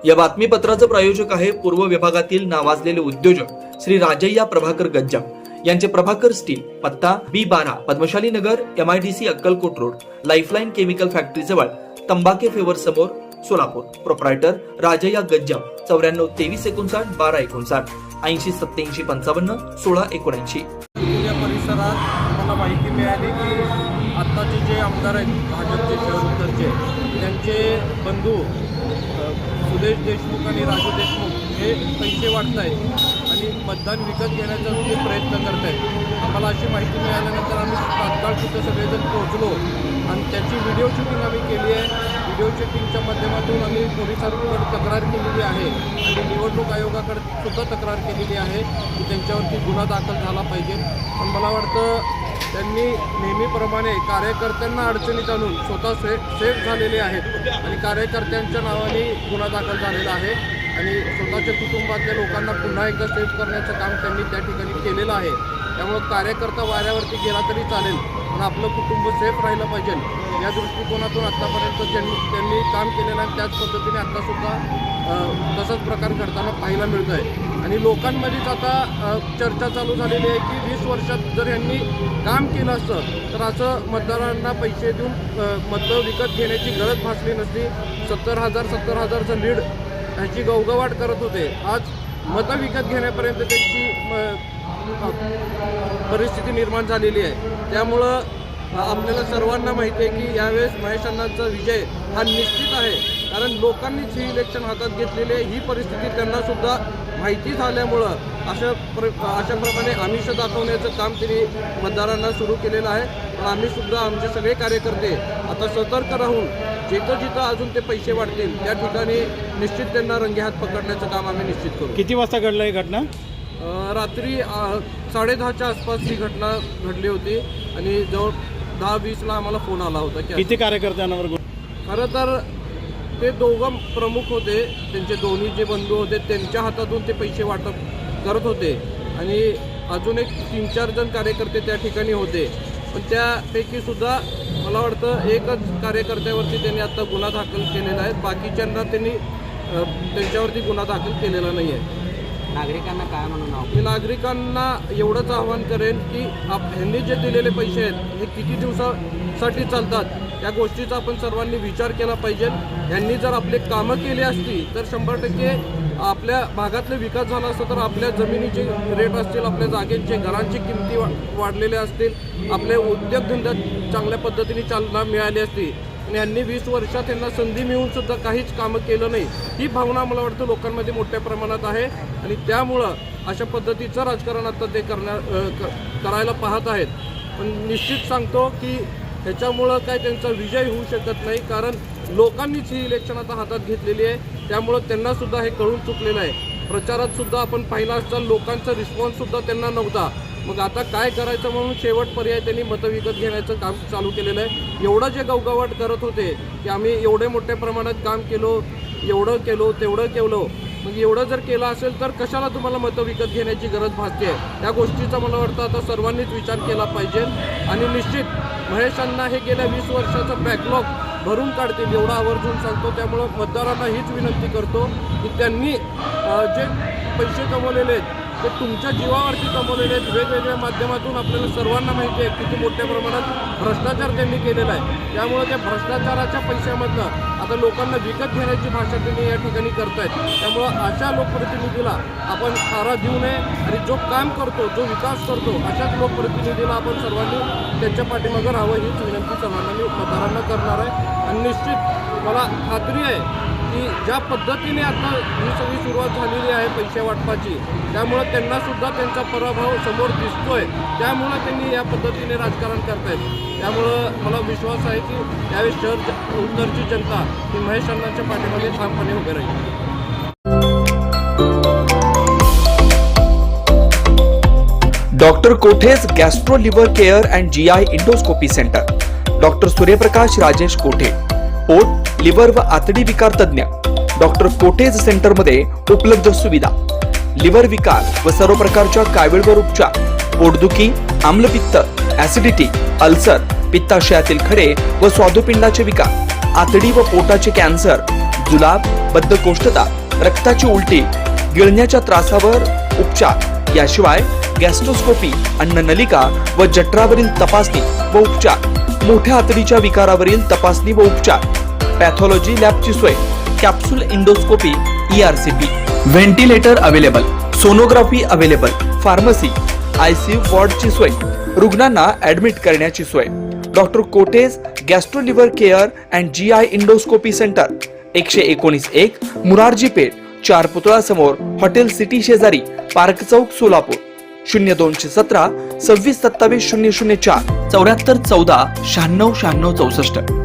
या बातमीपत्राचे प्रायोजक आहे पूर्व विभागातील नावाजलेले उद्योजक श्री राजय्या प्रभाकर गज्जाम यांचे प्रभाकर स्टील, पत्ता B12 पद्मशाली नगर, MIDC Akkalkot road, lifeline chemical factory जवळ, तंबाके फेवर समोर, सोलापूर. प्रोप्रायटर राजय्या गज्जाम 94 23 59 12 59 80 87 55 16 79. या परिसरात आम्हाला माहिती मिळाली की आत्ताचे जे आमदार आहेत भाजपचे शहर उत्तरचे, त्यांचे बंधू सुदेश देशमुख आणि राजू देशमुख हे पैसे वाटत आहेत आणि मतदान विकत घेण्याचा ते प्रयत्न करत आहेत. आम्हाला अशी माहिती मिळाल्यानंतर आम्ही तात्काळ तिथं सगळेजण पोहोचलो आणि त्याची व्हिडिओ शूटिंग आम्ही केली आहे. व्हिडिओ शूटिंगच्या माध्यमातून आम्ही पोलिसांकडे तक्रार केलेली आहे आणि निवडणूक आयोगाकडे सुद्धा तक्रार केलेली आहे की त्यांच्यावरती गुन्हा दाखल झाला पाहिजे. पण मला वाटतं त्यांनी नेहमीप्रमाणे कार्यकर्त्यांना अडचणीत आणून स्वतः सेफ झालेले आहेत आणि कार्यकर्त्यांच्या नावाने गुन्हा दाखल झालेला आहे आणि स्वतःच्या कुटुंबातल्या लोकांना पुन्हा एकदा सेफ करण्याचं काम त्यांनी त्या ठिकाणी केलेलं आहे. त्यामुळं कार्यकर्ता वाऱ्यावरती गेला तरी चालेल, पण आपलं कुटुंब सेफ राहिलं पाहिजे या दृष्टिकोनातून आत्तापर्यंत त्यांनी काम केलेलं आहे. त्याच पद्धतीने आत्तासुद्धा तसाच प्रकार घडताना पाहायला मिळत आहे आणि लोकांमध्येच आता चर्चा चालू झालेली आहे की 20 वर्षात जर यांनी काम केलं असतं तर असं मतदारांना पैसे देऊन मतं विकत घेण्याची गरज भासली नसती. 70,000चं लीड ह्याची गवगवाट करत होते. आज मतं विकत घेण्यापर्यंत त्यांची परिस्थिती निर्माण झालेली आहे. त्यामुळं आपल्याला सर्वांना माहिती आहे की यावेळेस महेश अण्णांचा विजय हा निश्चित आहे, कारण लोकांनीच ही इलेक्शन हातात घेतलेली आहे. ही परिस्थिती त्यांनासुद्धा माहिती झाल्यामुळं अशाप्रमाणे आमिष दाखवण्याचं काम त्यांनी मतदारांना सुरू केलेलं आहे. पण आम्हीसुद्धा आमचे सगळे कार्यकर्ते आता सतर्क राहून जिथं अजून ते पैसे वाटतील त्या ठिकाणी निश्चित त्यांना रंगेहात पकडण्याचं काम आम्ही निश्चित करू. किती वाजता घडलं ही घटना? रात्री 10:30च्या आसपास ही घटना घडली होती आणि जवळ 10-20ला आम्हाला फोन आला होता की किती कार्यकर्त्यांवर? खरं तर ते दोघं प्रमुख होते, त्यांचे दोन्ही जे बंधू होते त्यांच्या हातातून ते पैसे वाटप करत होते आणि अजून एक 3-4 जण कार्यकर्ते त्या ठिकाणी होते. पण त्यापैकी सुद्धा मला वाटतं एकच कार्यकर्त्यावरती त्यांनी आत्ता गुन्हा दाखल केलेला आहे. बाकीच्यांना त्यांनी त्यांच्यावरती गुन्हा दाखल केलेला नाही आहे. नागरिकांना काय म्हणून नागरिकांना एवढंच आवाहन करेन की ह्यांनी जे दिलेले पैसे आहेत हे किती दिवसासाठी चालतात या गोष्टीचा आपण सर्वांनी विचार केला पाहिजे. ह्यांनी जर आपले कामं केली असती तर 100% आपल्या भागातले विकास झाला असता, तर आपल्या जमिनीचे रेट असतील, आपल्या जागेचे घरांची किमती वाढलेल्या असतील, आपले उद्योगधंद्यात चांगल्या पद्धतीने चालना मिळाली असती. आणि यांनी 20 वर्षात त्यांना संधी मिळून सुद्धा काहीच कामं केलं नाही, ही भावना मला वाटतं लोकांमध्ये मोठ्या प्रमाणात आहे आणि त्यामुळं अशा पद्धतीचं राजकारण आता ते करायला पाहत आहेत. पण निश्चित सांगतो की ह्याच्यामुळं काय त्यांचा विजय होऊ शकत नाही, कारण लोकांनीच ही इलेक्शन आता हातात घेतलेली आहे. त्यामुळं त्यांनासुद्धा हे कळून चुकलेलं आहे. प्रचारात सुद्धा आपण पाहिलं असतं लोकांचा रिस्पॉन्ससुद्धा त्यांना नव्हता. मग आता काय करायचं म्हणून शेवट पर्याय त्यांनी मतं विकत घेण्याचं काम चालू केलेलं आहे. एवढं जे गवगवाट करत होते की आम्ही एवढे मोठ्या प्रमाणात काम केलो, एवढं केलो, तेवढं केलो, मग एवढं जर केलं असेल तर कशाला तुम्हाला मतं विकत घेण्याची गरज भासते? या गोष्टीचा मला वाटतं आता सर्वांनीच विचार केला पाहिजे आणि निश्चित महेश अण्णा हे गेल्या 20 वर्षाचा बॅकलॉग भरून काढतील एवढं आवर्जून सांगतो. त्यामुळं मतदारांना हीच विनंती करतो की त्यांनी जे पैसे कमवलेले आहेत ते तुमच्या जीवावरती कमवलेले आहेत. वेगवेगळ्या माध्यमातून आपल्याला सर्वांना माहिती आहे किती मोठ्या प्रमाणात भ्रष्टाचार त्यांनी केलेला आहे. त्यामुळे त्या भ्रष्टाचाराच्या पैशामधनं आता लोकांना विकत घेण्याची भाषा त्यांनी या ठिकाणी करतायत. त्यामुळं अशा लोकप्रतिनिधीला आपण थारा देऊ नये आणि जो काम करतो, जो विकास करतो, अशाच लोकप्रतिनिधीला आपण सर्वांनी त्यांच्या पाठीमागं राहावं हीच विनंती सर्वांना मी मतदारांना करणार आहे. आणि निश्चित मला खात्री आहे की ज्या पद्धतीने आता ही सगळी सुरुवात झालेली आहे पैसे वाटपाची, त्यामुळं त्यांनासुद्धा त्यांचा पराभव समोर दिसतोय. त्यामुळं त्यांनी या पद्धतीने राजकारण करतायत. त्यामुळं मला विश्वास आहे की यावेळी शहर उत्तरची जनता ही महेश अण्णांच्या पाठीमागे ठामपणे उभे राहील. Doctor Kothe's gastro liver care and GI endoscopy centre. Doctor Suryaprakash Rajesh कोठे, पोट, लिव्हर व आतडी विकार तज्ञ. डॉक्टर कोठेज सेंटर मध्ये उपलब्ध सुविधा: लिव्हर विकार व सर्व प्रकारच्या कावीळवर उपचार, पोटदुखी, आम्लपित्त, ऍसिडिटी, अल्सर, पित्ताशयातील खडे व स्वादुपिंडाचे विकार, आतडी व पोटाचे कॅन्सर, जुलाब, बद्धकोष्ठता, रक्ताची उलटी, गिळण्याच्या त्रासावर उपचार, याशिवाय गॅस्ट्रोस्कोपी, अन्ननलिका व जठरावरील तपासणी व उपचार, मोठ्या आतडीच्या विकारावरील तपासणी व उपचार, पॅथॉलॉजी लॅबची सोय, capsule endoscopy, ERCP, ventilator available, sonography available, pharmacy, ICU वॉर्डची सोय, रुग्णांना ऍडमिट करण्याची सोय. Doctor Kotej gastro liver care and GI endoscopy centre, 119-1 Murarji Peth, 4 पुतळा समोर, हॉटेल सिटी शेजारी, पार्क चौक, सोलापूर. 0217 26 27 004 74 14 96 96 64.